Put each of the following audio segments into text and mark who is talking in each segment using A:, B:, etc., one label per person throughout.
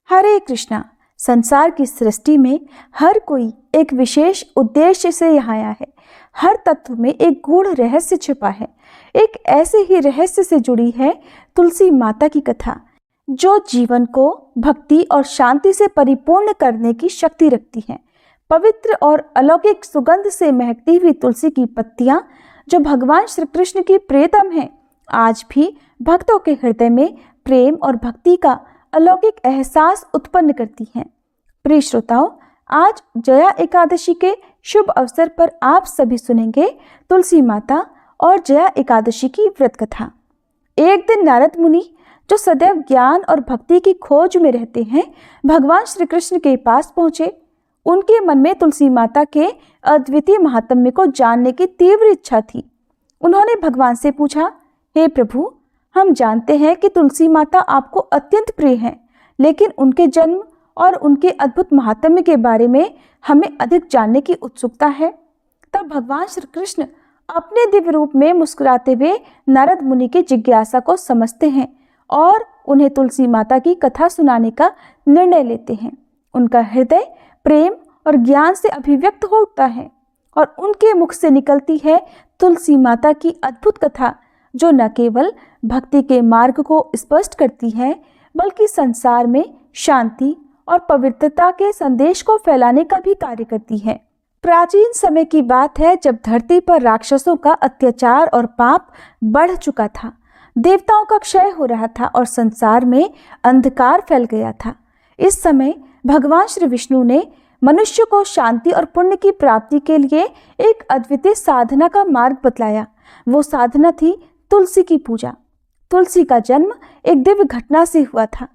A: हरे कृष्णा। संसार की सृष्टि में हर कोई एक विशेष उद्देश्य से यहाँ आया है। हर तत्व में एक गूढ़ रहस्य छिपा है। एक ऐसे ही रहस्य से जुड़ी है तुलसी माता की कथा, जो जीवन को भक्ति और शांति से परिपूर्ण करने की शक्ति रखती है। पवित्र और अलौकिक सुगंध से महकती हुई तुलसी की पत्तियां, जो भगवान श्री कृष्ण की प्रियतम हैं, आज भी भक्तों के हृदय में प्रेम और भक्ति का अलौकिक एहसास उत्पन्न करती हैं। प्रिय श्रोताओं, आज जया एकादशी के शुभ अवसर पर आप सभी सुनेंगे तुलसी माता और जया एकादशी की व्रत कथा। एक दिन नारद मुनि, जो सदैव ज्ञान और भक्ति की खोज में रहते हैं, भगवान श्री कृष्ण के पास पहुंचे। उनके मन में तुलसी माता के अद्वितीय महात्म्य को जानने की तीव्र इच्छा थी। उन्होंने भगवान से पूछा, हे प्रभु, हम जानते हैं कि तुलसी माता आपको अत्यंत प्रिय हैं, लेकिन उनके जन्म और उनके अद्भुत महात्म्य के बारे में हमें अधिक जानने की उत्सुकता है। तब भगवान श्री कृष्ण अपने दिव्य रूप में मुस्कुराते हुए नारद मुनि की जिज्ञासा को समझते हैं और उन्हें तुलसी माता की कथा सुनाने का निर्णय लेते हैं। उनका हृदय प्रेम और ज्ञान से अभिव्यक्त हो उठता है और उनके मुख से निकलती है तुलसी माता की अद्भुत कथा, जो न केवल भक्ति के मार्ग को स्पष्ट करती है, बल्कि संसार में शांति और पवित्रता के संदेश को फैलाने का भी कार्य करती है। प्राचीन समय की बात है, जब धरती पर राक्षसों का अत्याचार और पाप बढ़ चुका था। देवताओं का क्षय हो रहा था और संसार में अंधकार फैल गया था। इस समय भगवान श्री विष्णु ने मनुष्य को शांति और पुण्य की प्राप्ति के लिए एक अद्वितीय साधना का मार्ग बतलाया। वो साधना थी तुलसी की पूजा। तुलसी का जन्म एक दिव्य घटना से हुआ था।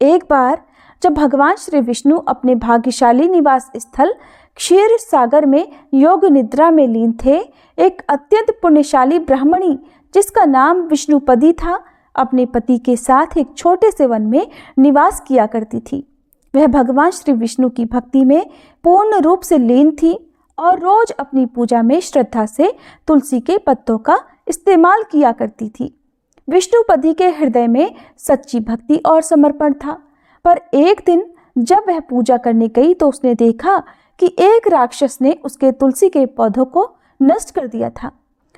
A: एक बार जब भगवान श्री विष्णु अपने भाग्यशाली निवास स्थल क्षीर सागर में योग निद्रा में लीन थे, एक अत्यंत पुण्यशाली ब्राह्मणी, जिसका नाम विष्णुपदी था, अपने पति के साथ एक छोटे से वन में निवास किया करती थी। वह भगवान श्री विष्णु की भक्ति में पूर्ण रूप से लीन थी और रोज अपनी पूजा में श्रद्धा से तुलसी के पत्तों का इस्तेमाल किया करती थी। विष्णुपदी के हृदय में सच्ची भक्ति और समर्पण था। पर एक दिन जब वह पूजा करने गई तो उसने देखा कि एक राक्षस ने उसके तुलसी के पौधों को नष्ट कर दिया था।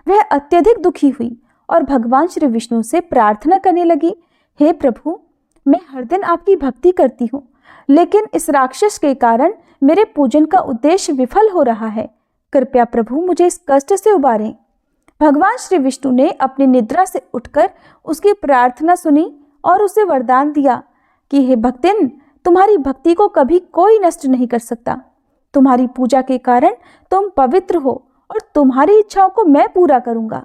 A: वह अत्यधिक दुखी हुई और भगवान श्री विष्णु से प्रार्थना करने लगी, हे प्रभु, मैं हर दिन आपकी भक्ति करती हूँ, लेकिन इस राक्षस के कारण मेरे पूजन का उद्देश्य विफल हो रहा है। कृपया प्रभु मुझे इस कष्ट से उबारें। भगवान श्री विष्णु ने अपनी निद्रा से उठकर उसकी प्रार्थना सुनी और उसे वरदान दिया कि हे भक्तिन, तुम्हारी भक्ति को कभी कोई नष्ट नहीं कर सकता। तुम्हारी पूजा के कारण तुम पवित्र हो और तुम्हारी इच्छाओं को मैं पूरा करूंगा।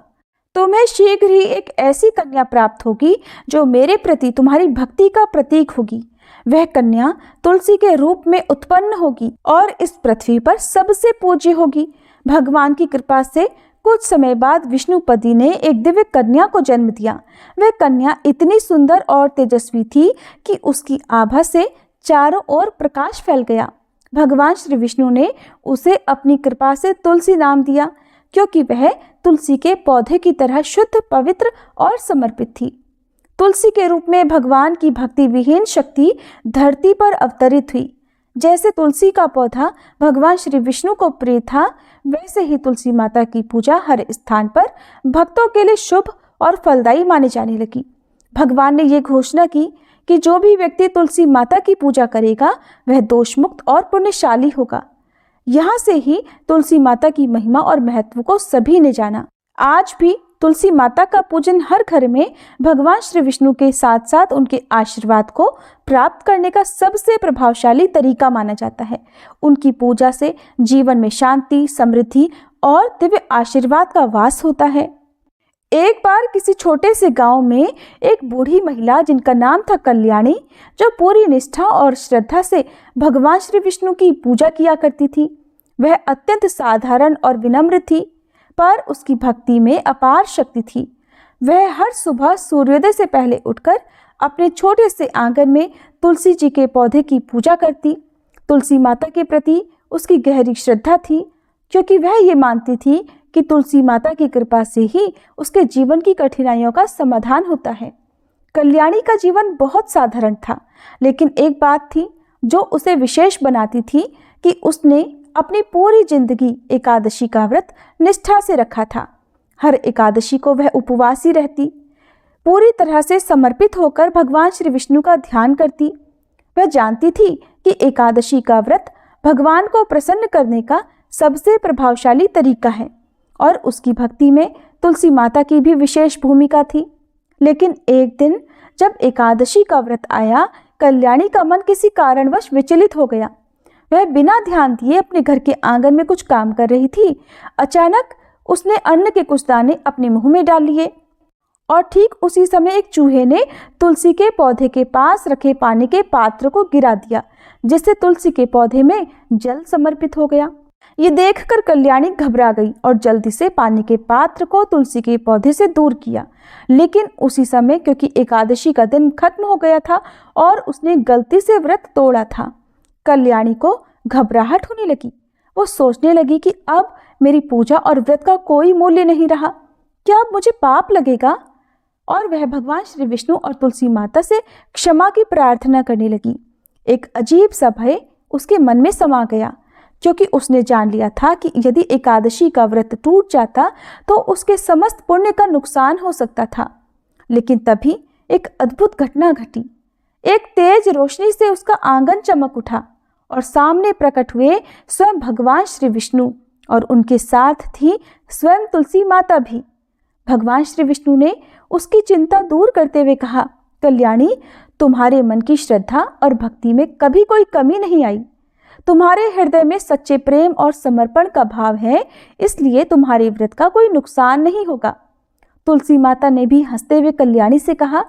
A: तुम्हें शीघ्र ही एक ऐसी कन्या प्राप्त होगी जो मेरे प्रति तुम्हारी भक्ति का प्रतीक होगी। वह कन्या तुलसी के रूप में उत्पन्न होगी और इस पृथ्वी पर सबसे पूज्य होगी। भगवान की कृपा से कुछ समय बाद विष्णुपदी ने एक दिव्य कन्या को जन्म दिया। वह कन्या इतनी सुंदर और तेजस्वी थी कि उसकी आभा से चारों ओर प्रकाश फैल गया। भगवान श्री विष्णु ने उसे अपनी कृपा से तुलसी नाम दिया, क्योंकि वह तुलसी के पौधे की तरह शुद्ध, पवित्र और समर्पित थी। तुलसी के रूप में भगवान की भक्ति विहीन शक्ति धरती पर अवतरित हुई। जैसे तुलसी का पौधा भगवान श्री विष्णु को प्रिय था, वैसे ही तुलसी माता की पूजा हर स्थान पर भक्तों के लिए शुभ और फलदायी मानी जाने लगी। भगवान ने ये घोषणा की कि जो भी व्यक्ति तुलसी माता की पूजा करेगा, वह दोषमुक्त और पुण्यशाली होगा। यहाँ से ही तुलसी माता की महिमा और महत्व को सभी ने जाना। आज भी तुलसी माता का पूजन हर घर में भगवान श्री विष्णु के साथ साथ उनके आशीर्वाद को प्राप्त करने का सबसे प्रभावशाली तरीका माना जाता है। उनकी पूजा से जीवन में शांति, समृद्धि और दिव्य आशीर्वाद का वास होता है। एक बार किसी छोटे से गांव में एक बूढ़ी महिला, जिनका नाम था कल्याणी, जो पूरी निष्ठा और श्रद्धा से भगवान श्री विष्णु की पूजा किया करती थी। वह अत्यंत साधारण और विनम्र थी, पर उसकी भक्ति में अपार शक्ति थी। वह हर सुबह सूर्योदय से पहले उठकर अपने छोटे से आंगन में तुलसी जी के पौधे की पूजा करती। तुलसी माता के प्रति उसकी गहरी श्रद्धा थी, क्योंकि वह ये मानती थी कि तुलसी माता की कृपा से ही उसके जीवन की कठिनाइयों का समाधान होता है। कल्याणी का जीवन बहुत साधारण था, लेकिन एक बात थी जो उसे विशेष बनाती थी कि उसने अपनी पूरी जिंदगी एकादशी का व्रत निष्ठा से रखा था। हर एकादशी को वह उपवासी रहती, पूरी तरह से समर्पित होकर भगवान श्री विष्णु का ध्यान करती। वह जानती थी कि एकादशी का व्रत भगवान को प्रसन्न करने का सबसे प्रभावशाली तरीका है और उसकी भक्ति में तुलसी माता की भी विशेष भूमिका थी। लेकिन एक दिन जब एकादशी का व्रत आया, कल्याणी का मन किसी कारणवश विचलित हो गया। वह बिना ध्यान दिए अपने घर के आंगन में कुछ काम कर रही थी। अचानक उसने अन्न के कुछ दाने अपने मुंह में डाल लिए और ठीक उसी समय एक चूहे ने तुलसी के पौधे के पास रखे पानी के पात्र को गिरा दिया, जिससे तुलसी के पौधे में जल समर्पित हो गया। ये देखकर कल्याणी घबरा गई और जल्दी से पानी के पात्र को तुलसी के पौधे से दूर किया। लेकिन उसी समय, क्योंकि एकादशी का दिन खत्म हो गया था और उसने गलती से व्रत तोड़ा था, कल्याणी को घबराहट होने लगी। वो सोचने लगी कि अब मेरी पूजा और व्रत का कोई मूल्य नहीं रहा, क्या अब मुझे पाप लगेगा? और वह भगवान श्री विष्णु और तुलसी माता से क्षमा की प्रार्थना करने लगी। एक अजीब सा भय उसके मन में समा गया, क्योंकि उसने जान लिया था कि यदि एकादशी का व्रत टूट जाता तो उसके समस्त पुण्य का नुकसान हो सकता था। लेकिन तभी एक अद्भुत घटना घटी। एक तेज रोशनी से उसका आंगन चमक उठा और सामने प्रकट हुए स्वयं भगवान श्री विष्णु और उनके साथ थी स्वयं तुलसी माता भी। भगवान श्री विष्णु ने उसकी चिंता दूर करते हुए कहा, कल्याणी, तुम्हारे मन की श्रद्धा और भक्ति में कभी कोई कमी नहीं आई। तुम्हारे हृदय में सच्चे प्रेम और समर्पण का भाव है, इसलिए तुम्हारे व्रत का कोई नुकसान नहीं होगा। तुलसी माता ने भी हंसते हुए कल्याणी से कहा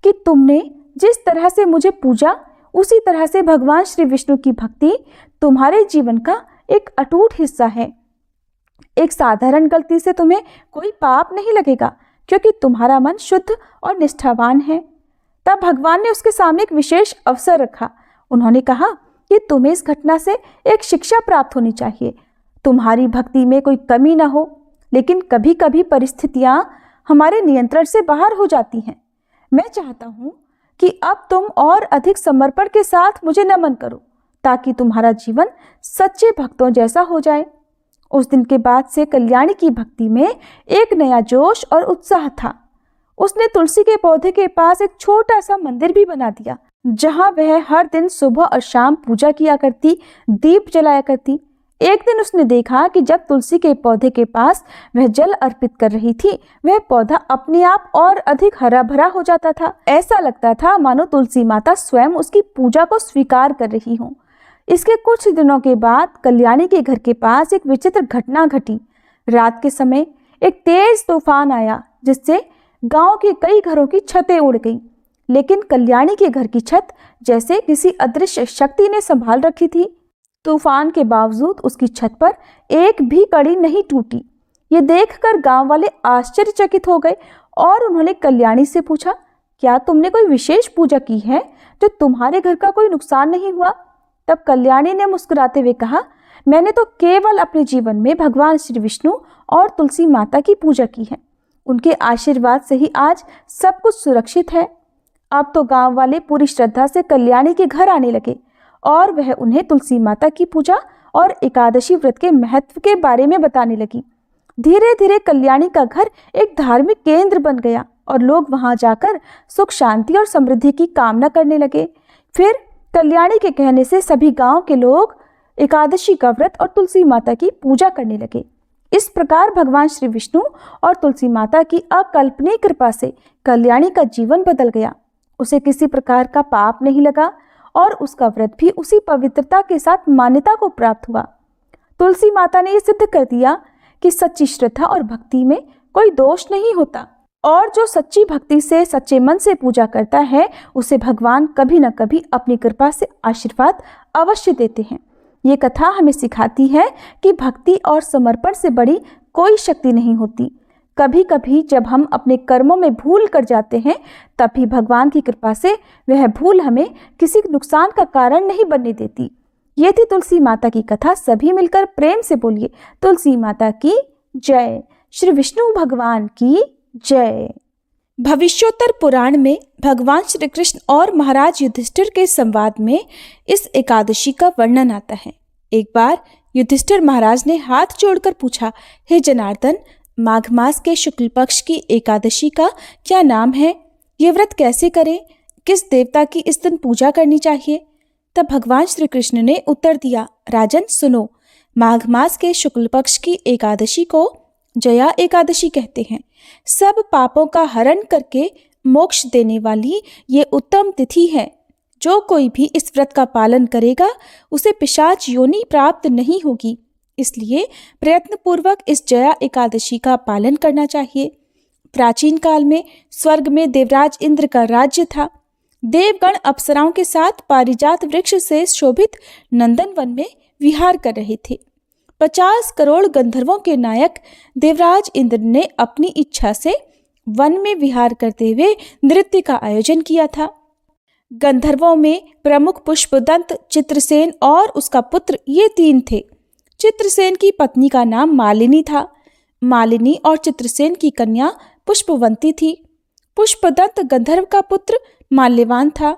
A: कि तुमने जिस तरह से मुझे पूजा, उसी तरह से भगवान श्री विष्णु की भक्ति तुम्हारे जीवन का एक अटूट हिस्सा है। एक साधारण गलती से तुम्हें कोई पाप नहीं लगेगा, क्योंकि तुम्हारा मन शुद्ध और निष्ठावान है। तब भगवान ने उसके सामने एक विशेष अवसर रखा। उन्होंने कहा कि तुम्हें इस घटना से एक शिक्षा प्राप्त होनी चाहिए। तुम्हारी भक्ति में कोई कमी ना हो, लेकिन कभी कभी परिस्थितियां हमारे नियंत्रण से बाहर हो जाती हैं। मैं चाहता हूं कि अब तुम और अधिक समर्पण के साथ मुझे नमन करो, ताकि तुम्हारा जीवन सच्चे भक्तों जैसा हो जाए। उस दिन के बाद से कल्याणी की भक्ति में एक नया जोश और उत्साह था। उसने तुलसी के पौधे के पास एक छोटा सा मंदिर भी बना दिया, जहां वह हर दिन सुबह और शाम पूजा किया करती, दीप जलाया करती। एक दिन उसने देखा कि जब तुलसी के पौधे के पास वह जल अर्पित कर रही थी, वह पौधा अपने आप और अधिक हरा भरा हो जाता था। ऐसा लगता था मानो तुलसी माता स्वयं उसकी पूजा को स्वीकार कर रही हो। इसके कुछ दिनों के बाद कल्याणी के घर के पास एक विचित्र घटना घटी। रात के समय एक तेज तूफान आया, जिससे गांव के कई घरों की छतें उड़ गईं। लेकिन कल्याणी के घर की छत जैसे किसी अदृश्य शक्ति ने संभाल रखी थी। तूफान के बावजूद उसकी छत पर एक भी कड़ी नहीं टूटी। ये देखकर गांव वाले आश्चर्यचकित हो गए और उन्होंने कल्याणी से पूछा, क्या तुमने कोई विशेष पूजा की है जो तुम्हारे घर का कोई नुकसान नहीं हुआ? तब कल्याणी ने मुस्कुराते हुए कहा, मैंने तो केवल अपने जीवन में भगवान श्री विष्णु और तुलसी माता की पूजा की है। उनके आशीर्वाद से ही आज सब कुछ सुरक्षित है। अब तो गांव वाले पूरी श्रद्धा से कल्याणी के घर आने लगे और वह उन्हें तुलसी माता की पूजा और एकादशी व्रत के महत्व के बारे में बताने लगी। धीरे धीरे कल्याणी का घर एक धार्मिक केंद्र बन गया और लोग वहां जाकर सुख, शांति और समृद्धि की कामना करने लगे। फिर कल्याणी के कहने से सभी गांव के लोग एकादशी का व्रत और तुलसी माता की पूजा करने लगे। इस प्रकार भगवान श्री विष्णु और तुलसी माता की अकल्पनीय कृपा से कल्याणी का जीवन बदल गया। उसे किसी प्रकार का पाप नहीं लगा और उसका व्रत भी उसी पवित्रता के साथ मान्यता को प्राप्त हुआ। तुलसी माता ने यह सिद्ध कर दिया कि सच्ची श्रद्धा और भक्ति में कोई दोष नहीं होता और जो सच्ची भक्ति से, सच्चे मन से पूजा करता है, उसे भगवान कभी न कभी अपनी कृपा से आशीर्वाद अवश्य देते हैं। ये कथा हमें सिखाती है कि भक्ति और समर्पण से बड़ी कोई शक्ति नहीं होती। कभी कभी जब हम अपने कर्मों में भूल कर जाते हैं, तभी भगवान की कृपा से वह भूल हमें किसी नुकसान का कारण नहीं बनने देती। ये थी तुलसी माता की कथा। सभी मिलकर प्रेम से बोलिए, तुलसी माता की जय, श्री विष्णु भगवान की जय। भविष्योत्तर पुराण में भगवान श्री कृष्ण और महाराज युधिष्ठिर के संवाद में इस एकादशी का वर्णन आता है। एक बार युधिष्ठिर महाराज ने हाथ जोड़कर पूछा, हे जनार्दन, माघ मास के शुक्ल पक्ष की एकादशी का क्या नाम है? ये व्रत कैसे करें? किस देवता की इस दिन पूजा करनी चाहिए? तब भगवान श्री कृष्ण ने उत्तर दिया, राजन सुनो, माघ मास के शुक्ल पक्ष की एकादशी को जया एकादशी कहते हैं। सब पापों का हरण करके मोक्ष देने वाली ये उत्तम तिथि है। जो कोई भी इस व्रत का पालन करेगा उसे पिशाच योनि प्राप्त नहीं होगी। इसलिए प्रयत्नपूर्वक इस जया एकादशी का पालन करना चाहिए। प्राचीन काल में स्वर्ग में देवराज इंद्र का राज्य था। देवगण अप्सराओं के साथ पारिजात वृक्ष से शोभित नंदनवन में विहार कर रहे थे। 50 करोड़ गंधर्वों के नायक देवराज इंद्र ने अपनी इच्छा से वन में विहार करते हुए नृत्य का आयोजन किया था। गंधर्वों में प्रमुख पुष्पदंत, चित्रसेन और उसका पुत्र ये 3 थे। चित्रसेन की पत्नी का नाम मालिनी था। मालिनी और चित्रसेन की कन्या पुष्पवंती थी। पुष्पदंत गंधर्व का पुत्र माल्यवान था।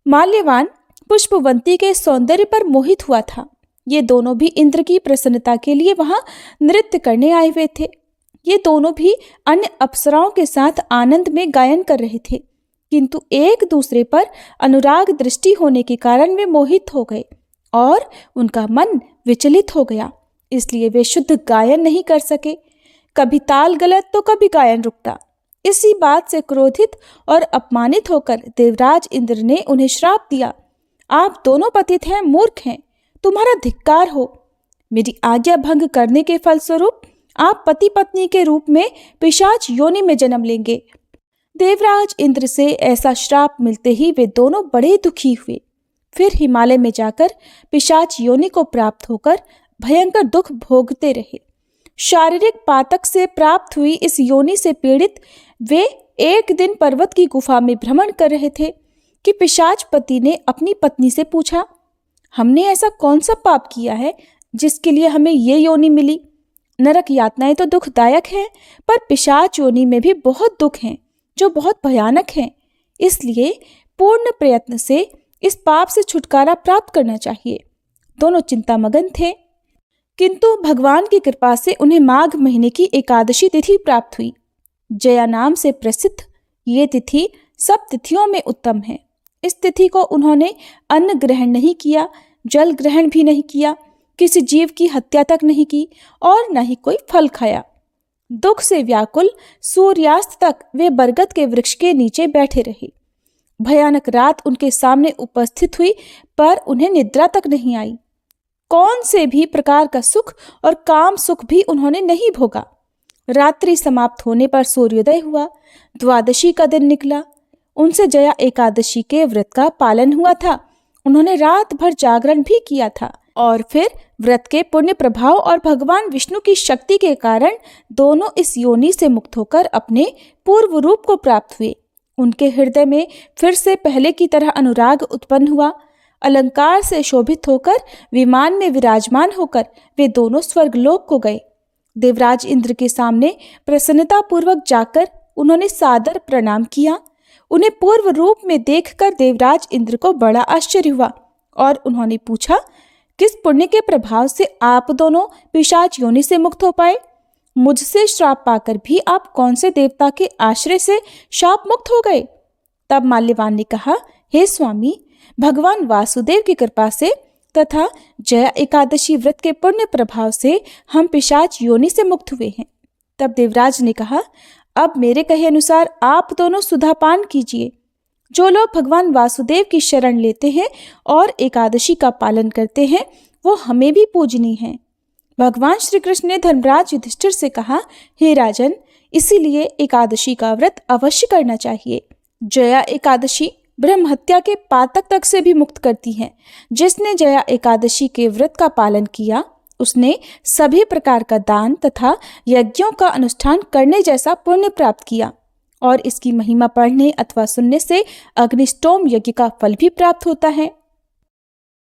A: माल्यवान पुष्पवंती के सौंदर्य पर मोहित हुआ था। ये दोनों भी इंद्र की प्रसन्नता के लिए वहां नृत्य करने आए हुए थे। ये दोनों भी अन्य अप्सराओं के साथ आनंद में गायन कर रहे थे, किंतु एक दूसरे पर अनुराग दृष्टि होने के कारण वे मोहित हो गए और उनका मन विचलित हो गया। इसलिए वे शुद्ध गायन नहीं कर सके। कभी ताल गलत तो कभी गायन रुकता। इसी बात से क्रोधित और अपमानित होकर देवराज इंद्र ने उन्हें श्राप दिया, आप दोनों पतित हैं, मूर्ख हैं, तुम्हारा धिक्कार हो। मेरी आज्ञा भंग करने के फलस्वरूप आप पति पत्नी के रूप में पिशाच योनि में जन्म लेंगे। देवराज इंद्र से ऐसा श्राप मिलते ही वे दोनों बड़े दुखी हुए। फिर हिमालय में जाकर पिशाच योनि को प्राप्त होकर भयंकर दुख भोगते रहे। शारीरिक पातक से प्राप्त हुई इस योनि से पीड़ित वे एक दिन पर्वत की गुफा में भ्रमण कर रहे थे कि पिशाच पति ने अपनी पत्नी से पूछा, हमने ऐसा कौन सा पाप किया है जिसके लिए हमें ये योनि मिली? नरक यातनाएं तो दुखदायक हैं, पर पिशाच योनि में भी बहुत दुख हैं जो बहुत भयानक हैं। इसलिए पूर्ण प्रयत्न से इस पाप से छुटकारा प्राप्त करना चाहिए। दोनों चिंतामग्न थे, किंतु भगवान की कृपा से उन्हें माघ महीने की एकादशी तिथि प्राप्त हुई। जया नाम से प्रसिद्ध ये तिथि सब तिथियों में उत्तम है। इस तिथि को उन्होंने अन्न ग्रहण नहीं किया, जल ग्रहण भी नहीं किया, किसी जीव की हत्या तक नहीं की और न ही कोई फल खाया। दुख से व्याकुल सूर्यास्त तक वे बरगद के वृक्ष के नीचे बैठे रहे। भयानक रात उनके सामने उपस्थित हुई, पर उन्हें निद्रा तक नहीं आई। कौन से भी प्रकार का सुख और काम सुख भी उन्होंने नहीं भोगा। रात्रि समाप्त होने पर सूर्योदय हुआ। द्वादशी का दिन निकला। उनसे जया एकादशी के व्रत का पालन हुआ था। उन्होंने रात भर जागरण भी किया था और फिर व्रत के पुण्य प्रभाव और भगवान विष्णु की शक्ति के कारण दोनों इस योनि से मुक्त होकर अपने पूर्व रूप को प्राप्त हुए। उनके हृदय में फिर से पहले की तरह अनुराग उत्पन्न हुआ। अलंकार से शोभित होकर विमान में विराजमान होकर वे दोनों स्वर्गलोक को गए। देवराज इंद्र के सामने प्रसन्नता पूर्वक जाकर उन्होंने सादर प्रणाम किया। उन्हें पूर्व रूप में देखकर देवराज इंद्र को बड़ा आश्चर्य हुआ और उन्होंने पूछा, किस पुण्य के प्रभाव से आप दोनों पिशाच योनि से मुक्त हो पाए? मुझसे श्राप पाकर भी आप कौन से देवता के आश्रय से शाप मुक्त हो गए? तब माल्यवान ने कहा, हे स्वामी, भगवान वासुदेव की कृपा से तथा जया एकादशी व्रत के पुण्य प्रभाव से हम पिशाच योनि से मुक्त हुए हैं। तब देवराज ने कहा, अब मेरे कहे अनुसार आप दोनों सुधापान कीजिए। जो लोग भगवान वासुदेव की शरण लेते हैं और एकादशी का पालन करते हैं वो हमें भी पूजनीय हैं। भगवान श्री कृष्ण ने धर्मराज युधिष्ठिर से कहा, हे राजन, इसीलिए एकादशी का व्रत अवश्य करना चाहिए। जया एकादशी ब्रह्म हत्या के पातक तक से भी मुक्त करती है। जिसने जया एकादशी के व्रत का पालन किया उसने सभी प्रकार का दान तथा यज्ञों का अनुष्ठान करने जैसा पुण्य प्राप्त किया और इसकी महिमा पढ़ने अथवा सुनने से अग्निष्टोम यज्ञ का फल भी प्राप्त होता है।